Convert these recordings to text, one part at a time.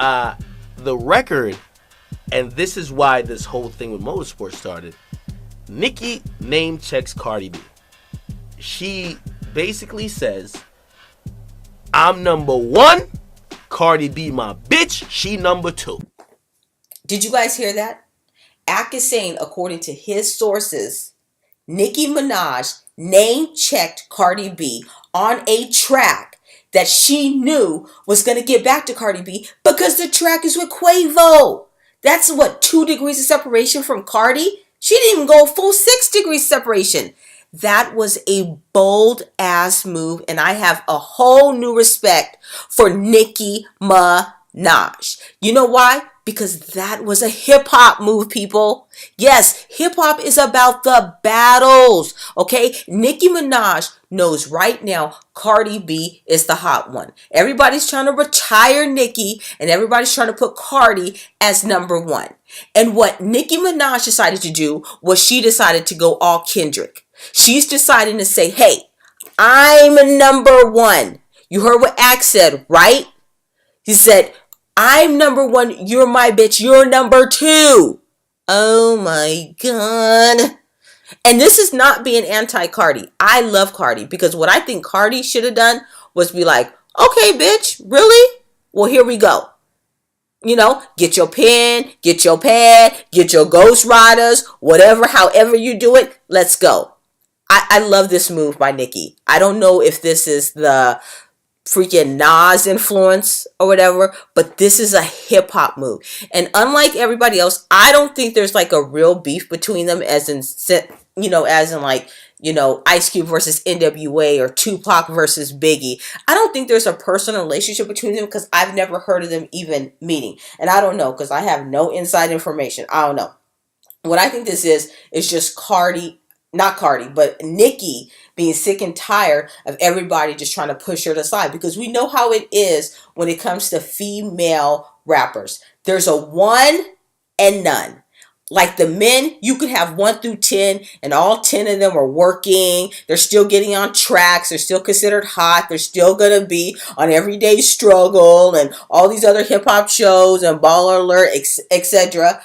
The record, and this is why this whole thing with MotorSport started. Nicki name checks Cardi B. She basically says, I'm number one. Cardi B, my bitch. She number two. Did you guys hear that? Ak is saying, according to his sources, Nicki Minaj name checked Cardi B on a track that she knew was going to get back to Cardi B because the track is with Quavo. That's what, 2 degrees of separation from Cardi? She didn't even go full 6 degrees separation. That was a bold ass move, and I have a whole new respect for Nicki Minaj. You know why? Because that was a hip hop move, people. Yes, hip hop is about the battles, okay? Nicki Minaj knows right now Cardi B is the hot one. Everybody's trying to retire Nicki, and everybody's trying to put Cardi as number one. And what Nicki Minaj decided to do was she decided to go all Kendrick. She's deciding to say, hey, I'm number one. You heard what Ak said, right? He said, I'm number one. You're my bitch. You're number two. Oh my God. And this is not being anti-Cardi. I love Cardi because what I think Cardi should have done was be like, okay, bitch, really? Well, here we go. You know, get your pen, get your pad, get your Ghost Riders, whatever, however you do it. Let's go. I love this move by Nicki. I don't know if this is the freaking Nas influence or whatever, but this is a hip hop move. And unlike everybody else, I don't think there's like a real beef between them as in like, Ice Cube versus NWA or Tupac versus Biggie. I don't think there's a personal relationship between them because I've never heard of them even meeting. And I don't know because I have no inside information. I don't know. What I think this is just not Cardi, but Nicki being sick and tired of everybody just trying to push her aside. Because we know how it is when it comes to female rappers. There's a one and none. Like the men, you could have 1 through 10 and all 10 of them are working. They're still getting on tracks. They're still considered hot. They're still going to be on Everyday Struggle and all these other hip hop shows and Baller Alert, etc.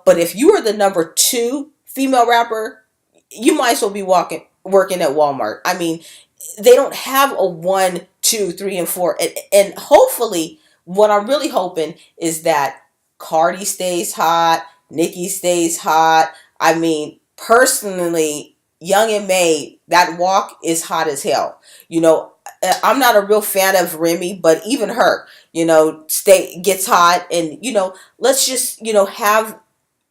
But if you are the number 2 female rapper, you might as well be working at Walmart. I mean, they don't have a 1, 2, 3, and 4. And hopefully, what I'm really hoping is that Cardi stays hot, Nicki stays hot. I mean, personally, Young and May, that walk is hot as hell. I'm not a real fan of Remy, but even her, gets hot. And, let's just,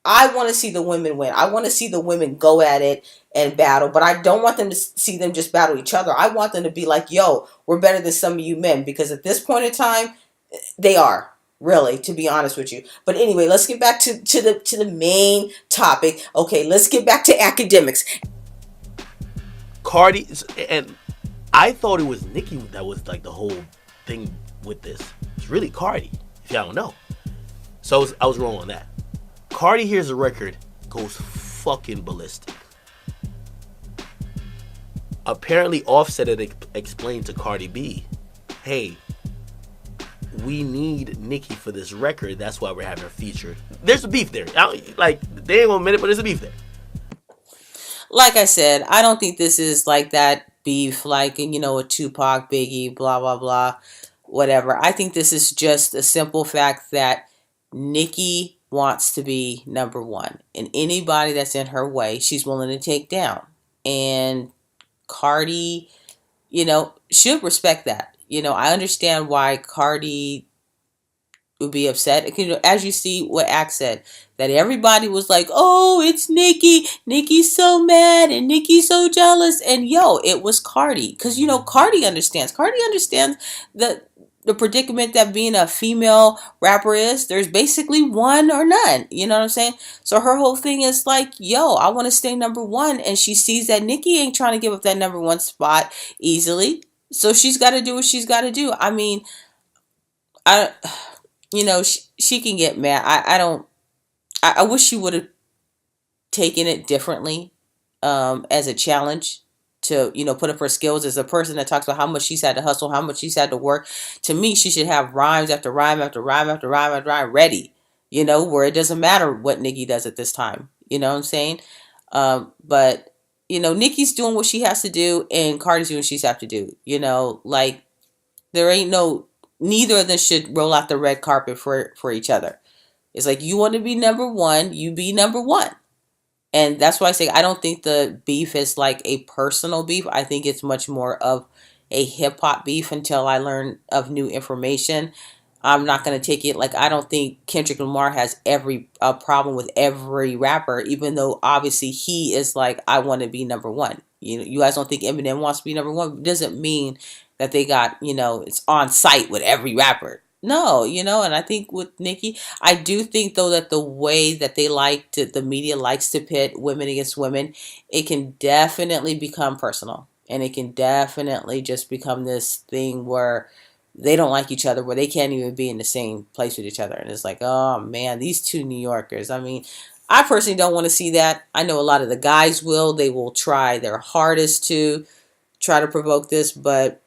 I want to see the women win. I want to see the women go at it and battle, but I don't want them to see them just battle each other. I want them to be like, yo, we're better than some of you men, because at this point in time, they are, really, to be honest with you. But anyway, let's get back to the main topic. Okay, let's get back to Akademiks. Cardi, and I thought it was Nicki that was like the whole thing with this. It's really Cardi, if y'all don't know. So I was wrong on that. Cardi hears a record, goes fucking ballistic. Apparently Offset had explained to Cardi B, hey, we need Nicki for this record. That's why we're having her featured. There's a beef there. They ain't gonna admit it, but there's a beef there. Like I said, I don't think this is like that beef, like, a Tupac, Biggie, blah, blah, blah, whatever. I think this is just a simple fact that Nicki wants to be number one, and anybody that's in her way, she's willing to take down. And Cardi, should respect that. I understand why Cardi would be upset. As you see what Ak said, that everybody was like, oh, it's Nicki. Nicki's so mad and Nicki's so jealous. And it was Cardi. Because, Cardi understands. Cardi understands the predicament that being a female rapper is. There's basically one or none. You know what I'm saying? So her whole thing is like, I want to stay number one. And she sees that Nicki ain't trying to give up that number one spot easily. So she's got to do what she's got to do. I mean, she can get mad. I wish she would have taken it differently, as a challenge to put up her skills, as a person that talks about how much she's had to hustle, how much she's had to work. To me, she should have rhymes after rhyme after rhyme after rhyme after rhyme ready, where it doesn't matter what Nicki does at this time. You know what I'm saying? But Nicki's doing what she has to do, and Cardi's doing what she's have to do. Like, there ain't neither of them should roll out the red carpet for each other. It's like, you want to be number one, you be number one. And that's why I say I don't think the beef is like a personal beef. I think it's much more of a hip hop beef until I learn of new information. I'm not going to take it like, I don't think Kendrick Lamar has every problem with every rapper, even though obviously he is like, I want to be number one. You guys don't think Eminem wants to be number one? It doesn't mean that they got, it's on site with every rapper. No, and I think with Nicki, I do think though that the way that the media likes to pit women against women, it can definitely become personal. And it can definitely just become this thing where they don't like each other, where they can't even be in the same place with each other. And it's like, oh man, these two New Yorkers. I mean, I personally don't want to see that. I know a lot of the guys will. They will try their hardest to try to provoke this, but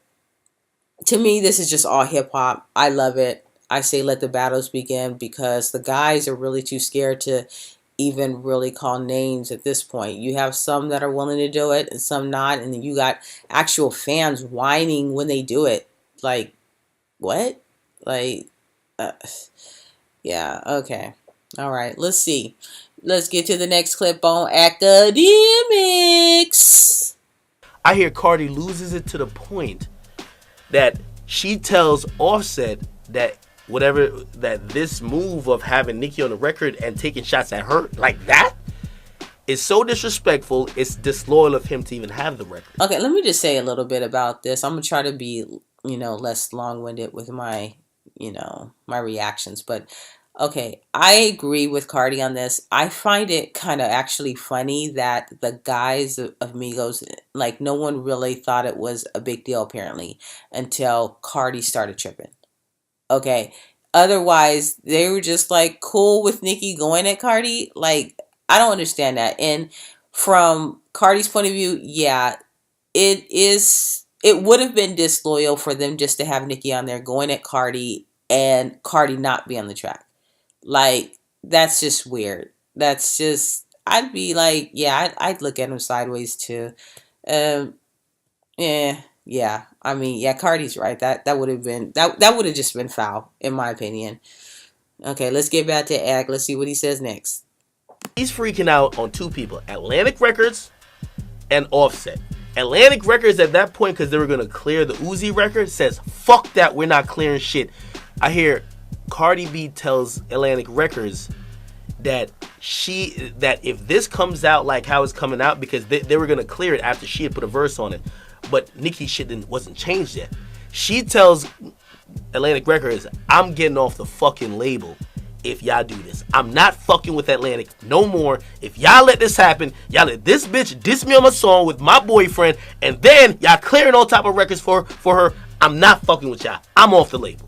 to me, this is just all hip hop. I love it. I say let the battles begin, because the guys are really too scared to even really call names at this point. You have some that are willing to do it and some not, and then you got actual fans whining when they do it. Like, what? Like, yeah, okay. All right, let's see. Let's get to the next clip on Academics. I hear Cardi loses it to the point that she tells Offset that this move of having Nicki on the record and taking shots at her like that is so disrespectful. It's disloyal of him to even have the record. Okay, let me just say a little bit about this. I'm gonna try to be, less long-winded with my, my reactions. But okay, I agree with Cardi on this. I find it kind of actually funny that the guys of Migos, like, no one really thought it was a big deal apparently until Cardi started tripping. Okay, otherwise they were just like cool with Nicki going at Cardi. Like, I don't understand that. And from Cardi's point of view, yeah, it would have been disloyal for them just to have Nicki on there going at Cardi and Cardi not be on the track. Like, that's just weird. That's just, I'd be like, yeah, I'd look at him sideways too. Yeah. I mean, yeah, Cardi's right. That would have been, that would have just been foul, in my opinion. Okay, let's get back to Ag. Let's see what he says next. He's freaking out on two people, Atlantic Records and Offset. Atlantic Records at that point, because they were going to clear the Uzi record, says, fuck that, we're not clearing shit. I hear Cardi B tells Atlantic Records that if this comes out like how it's coming out, because they were going to clear it after she had put a verse on it, but Nicki shit wasn't changed yet. She tells Atlantic Records, I'm getting off the fucking label if y'all do this. I'm not fucking with Atlantic no more. If y'all let this happen, y'all let this bitch diss me on my song with my boyfriend, and then y'all clearing all type of records for her, I'm not fucking with y'all. I'm off the label.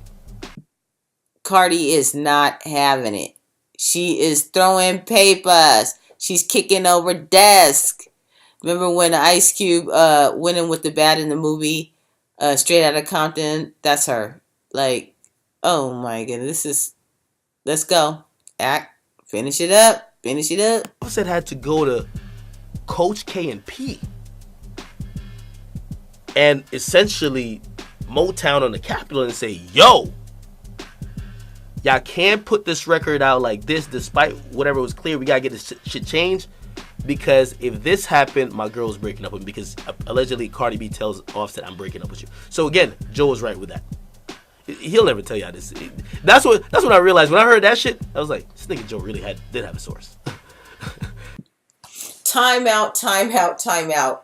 Cardi is not having it. She is throwing papers. She's kicking over desk. Remember when Ice Cube went in with the bat in the movie Straight Outta Compton? That's her. Like, oh my goodness, let's go. Act, finish it up. Offset had to go to Coach K and P and essentially Motown on the Capitol and say, yo, y'all can't put this record out like this despite whatever was clear. We gotta get this shit changed, because if this happened, my girl's breaking up with me, because allegedly Cardi B tells Offset, I'm breaking up with you. So again, Joe was right with that. He'll never tell y'all this. That's what I realized when I heard that shit. I was like, this nigga Joe really did have a source. Time out. The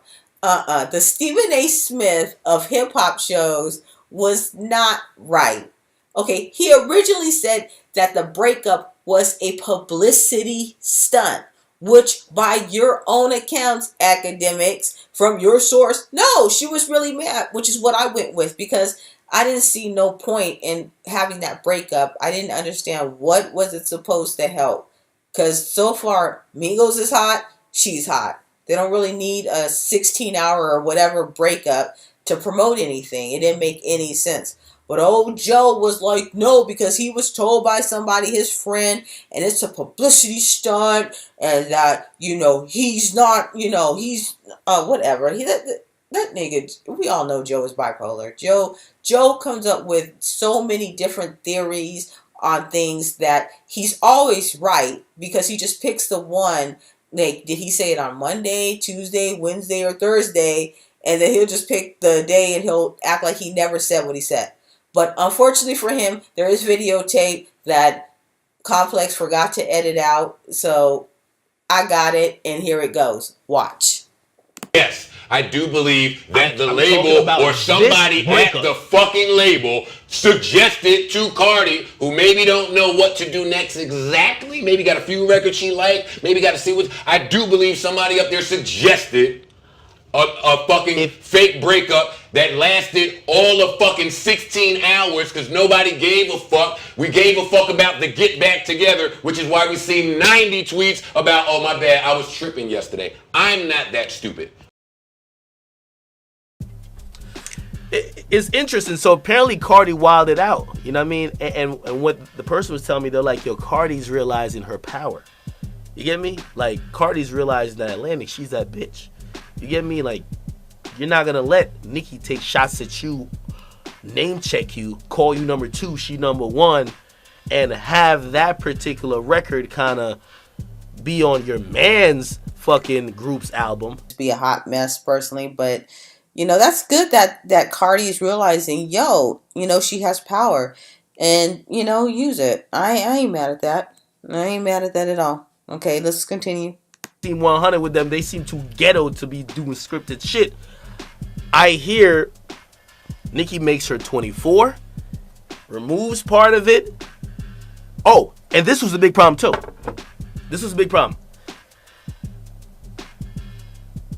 Stephen A. Smith of hip hop shows was not right. Okay, he originally said that the breakup was a publicity stunt, which by your own accounts, Academics, from your source, no, she was really mad, which is what I went with, because I didn't see no point in having that breakup. I didn't understand what was it supposed to help, because so far Migos is hot, she's hot. They don't really need a 16-hour or whatever breakup to promote anything. It didn't make any sense. But old Joe was like, no, because he was told by somebody, his friend, and it's a publicity stunt, and that, he's not, he's, whatever. That nigga, we all know Joe is bipolar. Joe comes up with so many different theories on things that he's always right, because he just picks the one. Like, did he say it on Monday, Tuesday, Wednesday, or Thursday? And then he'll just pick the day and he'll act like he never said what he said. But unfortunately for him, there is videotape that Complex forgot to edit out. So I got it, and here it goes. Watch. Yes, I do believe that the label or somebody at the fucking label suggested to Cardi, who maybe don't know what to do next exactly, maybe got a few records she liked, maybe got to see what. I do believe somebody up there suggested a fucking fake breakup that lasted all of fucking 16 hours because nobody gave a fuck. We gave a fuck about the get back together, which is why we see 90 tweets about, oh my bad, I was tripping yesterday. I'm not that stupid. It's interesting. So apparently Cardi wilded out. You know what I mean? And what the person was telling me, they're like, yo, Cardi's realizing her power. You get me? Like, Cardi's realizing that Atlantic, she's that bitch. You get me? Like, you're not going to let Nicki take shots at you, name check you, call you number 2, she number 1, and have that particular record kind of be on your man's fucking group's album. Be a hot mess personally, but that's good that Cardi is realizing, she has power, and use it. I ain't mad at that. I ain't mad at that at all. Okay, let's continue. Team 100 with them, they seem too ghetto to be doing scripted shit. I hear Nicki makes her 24, removes part of it. Oh, and this was a big problem too. This was a big problem.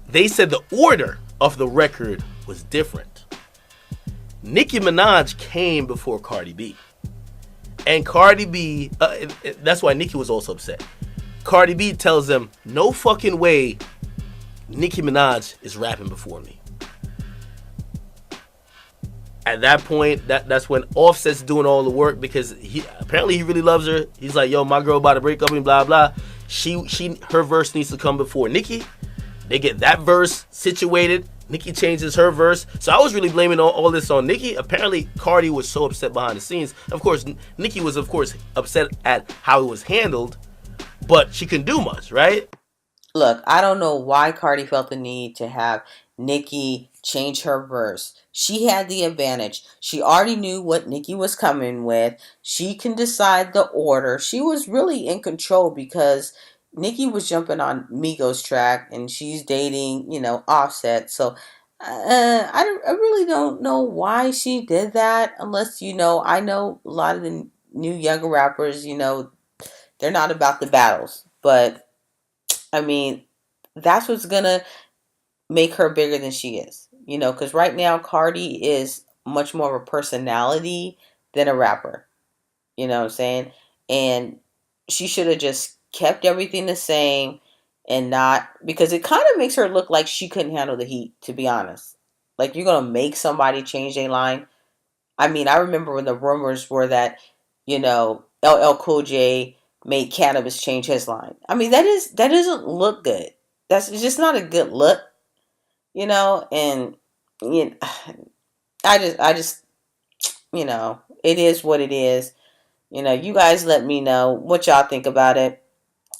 They said the order of the record was different. Nicki Minaj came before Cardi B. And Cardi B, that's why Nicki was also upset. Cardi B tells them, no fucking way Nicki Minaj is rapping before me. At that point, that's when Offset's doing all the work, because apparently he really loves her. He's like, yo, my girl about to break up and blah, blah. Her verse needs to come before Nicki. They get that verse situated. Nicki changes her verse. So I was really blaming all this on Nicki. Apparently, Cardi was so upset behind the scenes. Of course, Nicki was, upset at how it was handled. But she couldn't do much, right? Look, I don't know why Cardi felt the need to have Nicki change her verse. She had the advantage. She already knew what Nicki was coming with. She can decide the order. She was really in control because Nicki was jumping on Migos track and she's dating, Offset. So I really don't know why she did that, unless, I know a lot of the new younger rappers, they're not about the battles. But, I mean, that's what's going to make her bigger than she is. Because right now Cardi is much more of a personality than a rapper. You know what I'm saying? And she should have just kept everything the same and not, because it kind of makes her look like she couldn't handle the heat, to be honest. Like, you're going to make somebody change their line. I mean, I remember when the rumors were that, LL Cool J made Cannabis change his line. I mean, that doesn't look good. That's just not a good look, and I just it is what it is. You guys let me know what y'all think about it.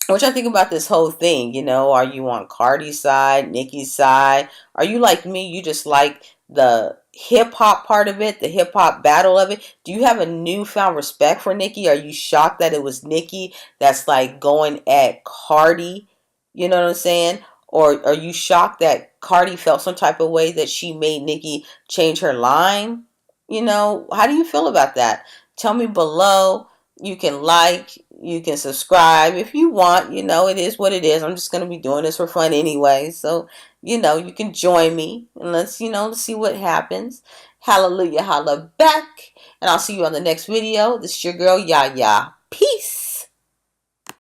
What y'all think about this whole thing? Are you on Cardi's side, Nicki's side? Are you like me? You just like the hip hop part of it, the hip hop battle of it? Do you have a newfound respect for Nicki? Are you shocked that it was Nicki that's like going at Cardi? You know what I'm saying? Or are you shocked that Cardi felt some type of way that she made Nicki change her line? How do you feel about that? Tell me below. You can like, you can subscribe if you want. It is what it is. I'm just going to be doing this for fun anyway. So, you can join me and let's see what happens. Hallelujah, holla back. And I'll see you on the next video. This is your girl, Yaya. Peace.